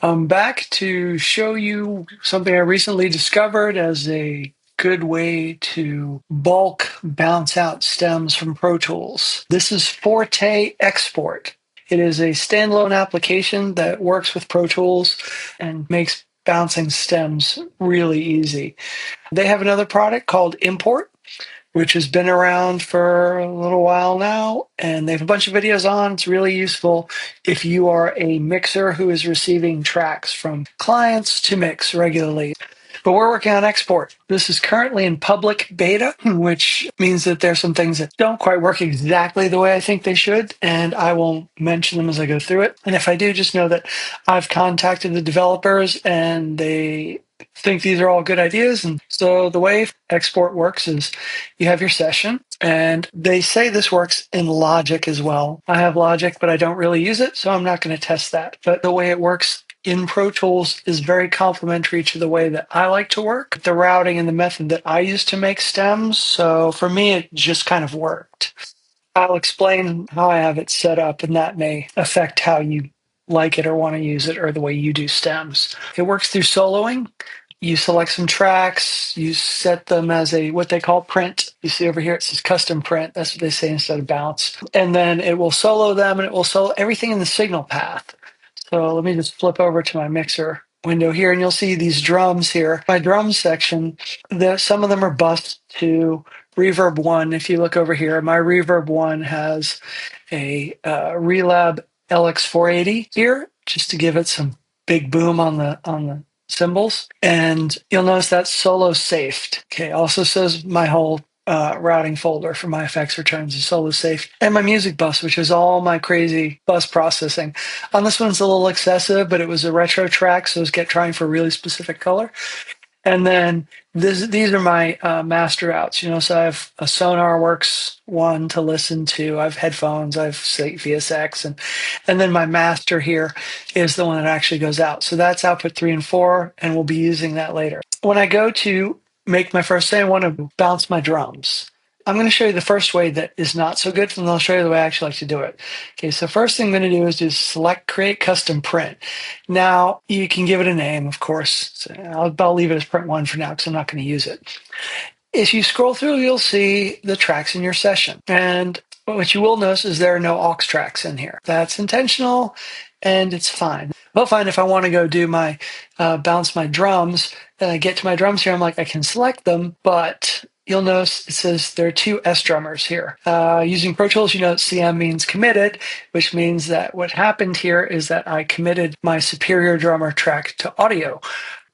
I'm back to show you something I recently discovered as a good way to bulk bounce out stems from Pro Tools. This is Forte Export. It is a standalone application that works with Pro Tools and makes bouncing stems really easy. They have another product called Import, which has been around for a little while now, and they have a bunch of videos on. It's really useful if you are a mixer who is receiving tracks from clients to mix regularly. But we're working on export. This is currently in public beta, which means that there's some things that don't quite work exactly the way I think they should, and I will mention them as I go through it. And if I do, just know that I've contacted the developers and they think these are all good ideas. And so the way export works is you have your session, and they say this works in Logic as well. I have Logic, but I don't really use it, so I'm not going to test that. But the way it works in Pro Tools is very complementary to the way that I like to work, the routing and the method that I use to make stems. So for me, it just kind of worked. I'll explain how I have it set up, and that may affect how you like it or want to use it or the way you do stems. It works through soloing. You select some tracks, you set them as a what they call print. You see over here it says custom print. That's what they say instead of bounce. And then it will solo them, and it will solo everything in the signal path. So let me just flip over to my mixer window here, and you'll see these drums here. My drum section, some of them are bused to reverb 1. If you look over here, my reverb 1 has a Relab LX480 here, just to give it some big boom on the cymbals. And you'll notice that's solo safed. Okay, also says my whole routing folder for my effects returns is solo safe, and my music bus, which is all my crazy bus processing. On this one's a little excessive, but it was a retro track, so I was trying for a really specific color. And then these are my master outs. So I have a SonarWorks one to listen to. I have headphones. I have VSX, and then my master here is the one that actually goes out. So that's output 3 and 4, and we'll be using that later. When I go to make my first thing, I want to bounce my drums. I'm going to show you the first way that is not so good, and then I'll show you the way I actually like to do it. Okay, so first thing I'm going to do is just select Create Custom Print. Now, you can give it a name, of course. So I'll leave it as Print 1 for now because I'm not going to use it. If you scroll through, you'll see the tracks in your session. And what you will notice is there are no aux tracks in here. That's intentional, and it's fine. Well, fine, if I want to go do my bounce my drums, and I get to my drums here, I'm like, I can select them, but you'll notice it says there are 2 S drummers here. Using Pro Tools, CM means committed, which means that what happened here is that I committed my superior drummer track to audio.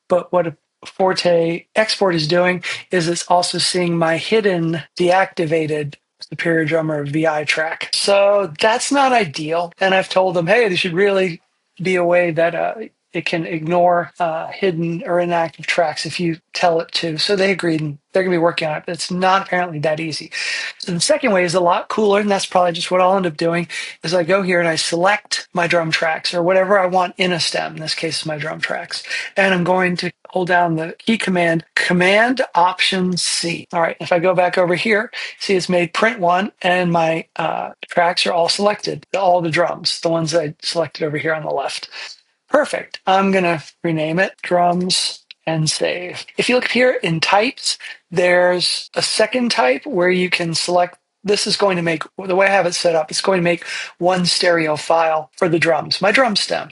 But what a Forte Export is doing is it's also seeing my hidden deactivated superior drummer VI track. So that's not ideal. And I've told them, hey, there should really be a way that it can ignore hidden or inactive tracks if you tell it to. So they agreed, and they're going to be working on it. But it's not apparently that easy. So the second way is a lot cooler, and that's probably just what I'll end up doing, is I go here and I select my drum tracks or whatever I want in a stem. In this case, my drum tracks. And I'm going to hold down the key command, Command Option C. All right, if I go back over here, see it's made Print 1, and my tracks are all selected, all the drums, the ones I selected over here on the left. Perfect. I'm going to rename it drums and save. If you look here in types, there's a second type where you can select. This is going to make, the way I have it set up, it's going to make one stereo file for the drums, my drum stem.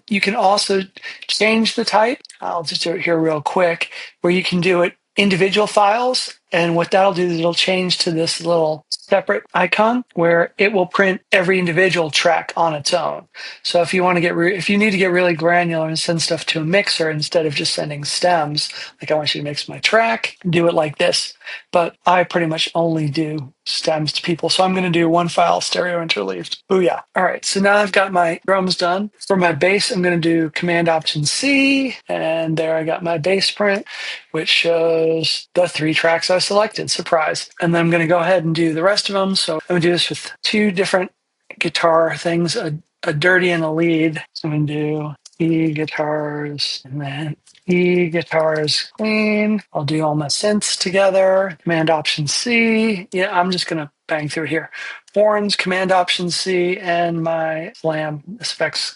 You can also change the type. I'll just do it here real quick, where you can do it individual files. And what that'll do is it'll change to this little separate icon where it will print every individual track on its own. So if you want to if you need to get really granular and send stuff to a mixer instead of just sending stems, like I want you to mix my track, do it like this. But I pretty much only do stems to people. So I'm going to do one file stereo interleaved. Booyah. All right. So now I've got my drums done. For my bass, I'm going to do Command Option C. And there I got my bass print, which shows the 3 tracks I selected. Surprise. And then I'm going to go ahead and do the rest of them. So I'm going to do this with 2 different guitar things, a dirty and a lead. So I'm going to do E guitars and then E guitars clean. I'll do all my synths together. Command Option C. Yeah, I'm just going to bang through here. Horns, Command Option C, and my Slam effects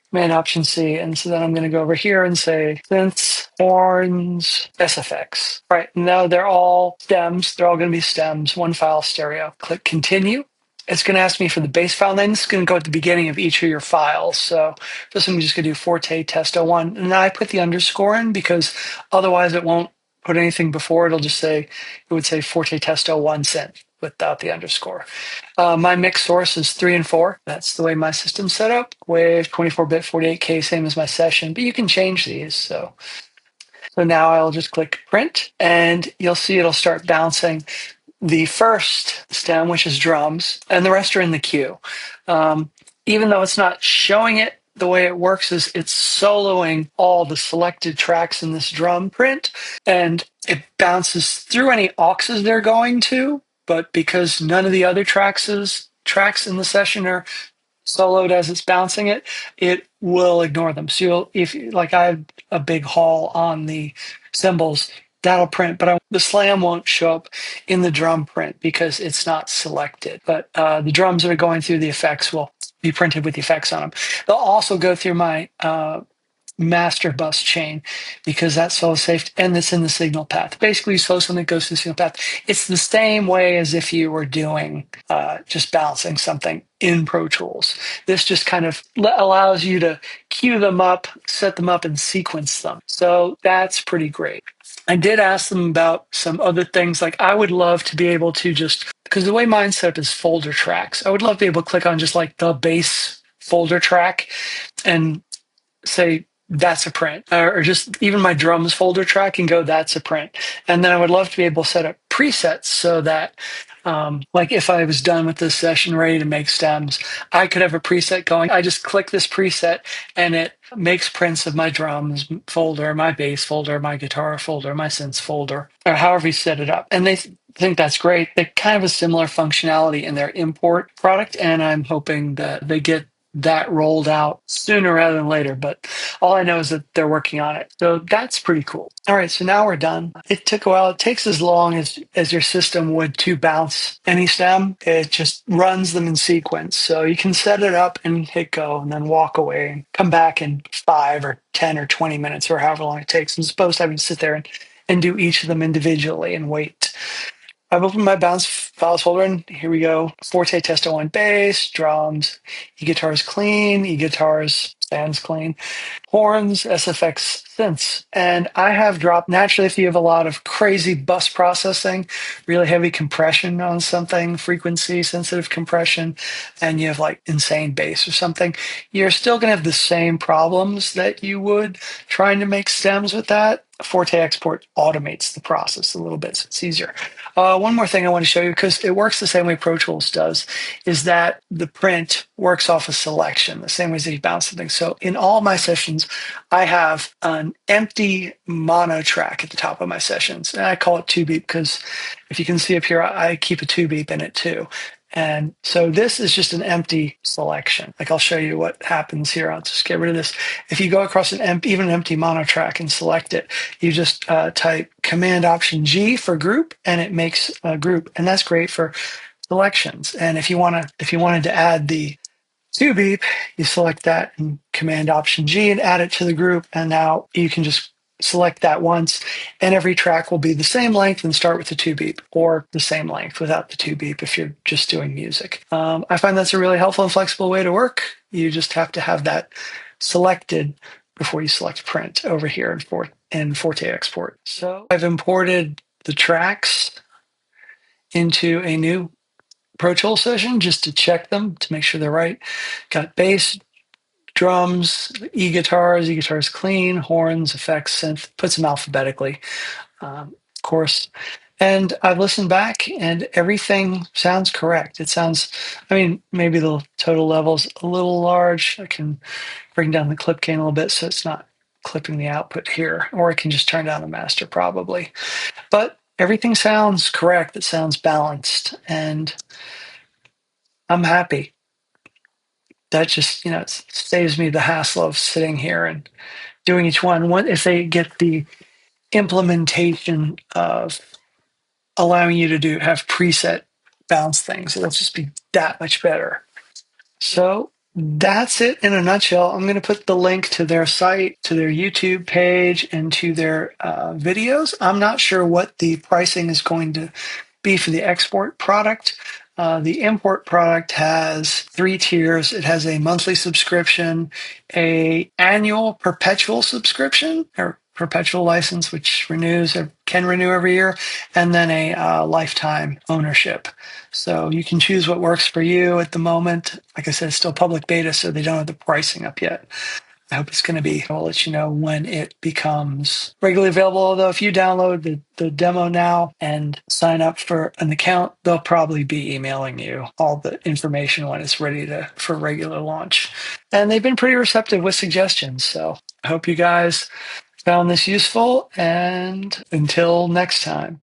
Command Option C. And so then I'm going to go over here and say synths, horns, SFX. Right. Now they're all stems. They're all going to be stems, one file stereo. Click continue. It's going to ask me for the base file name. This is going to go at the beginning of each of your files. So this I'm just going to do Forte Test 01. And I put the underscore in because otherwise it won't put anything before. It'll just say, it would say Forte Test 01 synth without the underscore. My mix source is 3 and 4. That's the way my system's set up with 24-bit 48K, same as my session, but you can change these. So now I'll just click print and you'll see it'll start bouncing the first stem, which is drums, and the rest are in the queue. Even though it's not showing it, the way it works is it's soloing all the selected tracks in this drum print, and it bounces through any auxes they're going to, but because none of the other tracks in the session are soloed as it's bouncing it, it will ignore them. So if like I have a big haul on the cymbals, that'll print, but the slam won't show up in the drum print because it's not selected. But the drums that are going through the effects will be printed with the effects on them. They'll also go through my master bus chain because that's solo safe and it's in the signal path. Basically, you slow something that goes through the signal path. It's the same way as if you were doing just balancing something in Pro Tools. This just kind of allows you to queue them up, set them up, and sequence them. So that's pretty great. I did ask them about some other things. Like I would love to be able to just, because the way mine set up is folder tracks, I would love to be able to click on just like the bass folder track and say, that's a print, or just even my drums folder track and go, that's a print. And then I would love to be able to set up presets so that, like if I was done with this session, ready to make stems, I could have a preset going. I just click this preset and it makes prints of my drums folder, my bass folder, my guitar folder, my synths folder, or however you set it up. And they think that's great. They kind of a similar functionality in their import product, and I'm hoping that they get that rolled out sooner rather than later, but all I know is that they're working on it. So that's pretty cool. All right, so now we're done. It took a while. It takes as long as your system would to bounce any stem. It just runs them in sequence. So you can set it up and hit go and then walk away and come back in 5 or 10 or 20 minutes or however long it takes. I'm supposed to having to sit there and do each of them individually and wait. I've opened my bounce files folder and here we go. Forte Test 01 bass, drums, e-guitars clean, e-guitars stands clean, horns, SFX synths. And I have dropped, naturally, if you have a lot of crazy bus processing, really heavy compression on something, frequency sensitive compression, and you have like insane bass or something, you're still going to have the same problems that you would trying to make stems with that. Forte Export automates the process a little bit, so it's easier. One more thing I want to show you, because it works the same way Pro Tools does, is that the print works off a selection, the same way as you bounce something. So in all my sessions, I have an empty mono track at the top of my sessions, and I call it 2-beep because if you can see up here, I keep a 2-beep in it too. And so this is just an empty selection. Like I'll show you what happens here. I'll just get rid of this. If you go across even an empty mono track and select it, you just type Command Option G for group, and it makes a group, and that's great for selections. And if you wanted to add the 2-beep, you select that and Command Option G and add it to the group, and now you can just select that once, and every track will be the same length and start with the 2-beep, or the same length without the 2-beep if you're just doing music. I find that's a really helpful and flexible way to work. You just have to have that selected before you select print over here in Forte Export. So I've imported the tracks into a new Pro Tools session just to check them to make sure they're right. Got bass, drums, e-guitars clean, horns, effects, synth, puts them alphabetically, of course. And I've listened back and everything sounds correct. It sounds, I mean, maybe the total level's a little large. I can bring down the clip gain a little bit so it's not clipping the output here, or I can just turn down the master probably. But everything sounds correct. It sounds balanced, and I'm happy. That just, it saves me the hassle of sitting here and doing each one. If they get the implementation of allowing you to have preset bounce things, it'll just be that much better. So That's it in a nutshell. I'm going to put the link to their site, to their YouTube page, and to their videos. I'm not sure what the pricing is going to be for the export product. The import product has three tiers. It has a monthly subscription, a annual perpetual subscription or perpetual license, which renews or can renew every year, and then a lifetime ownership. So you can choose what works for you at the moment. Like I said, it's still public beta, so they don't have the pricing up yet. I hope it's going to be. I'll let you know when it becomes regularly available. Although if you download the demo now and sign up for an account, they'll probably be emailing you all the information when it's ready for regular launch. And they've been pretty receptive with suggestions. So I hope you guys found this useful. And until next time.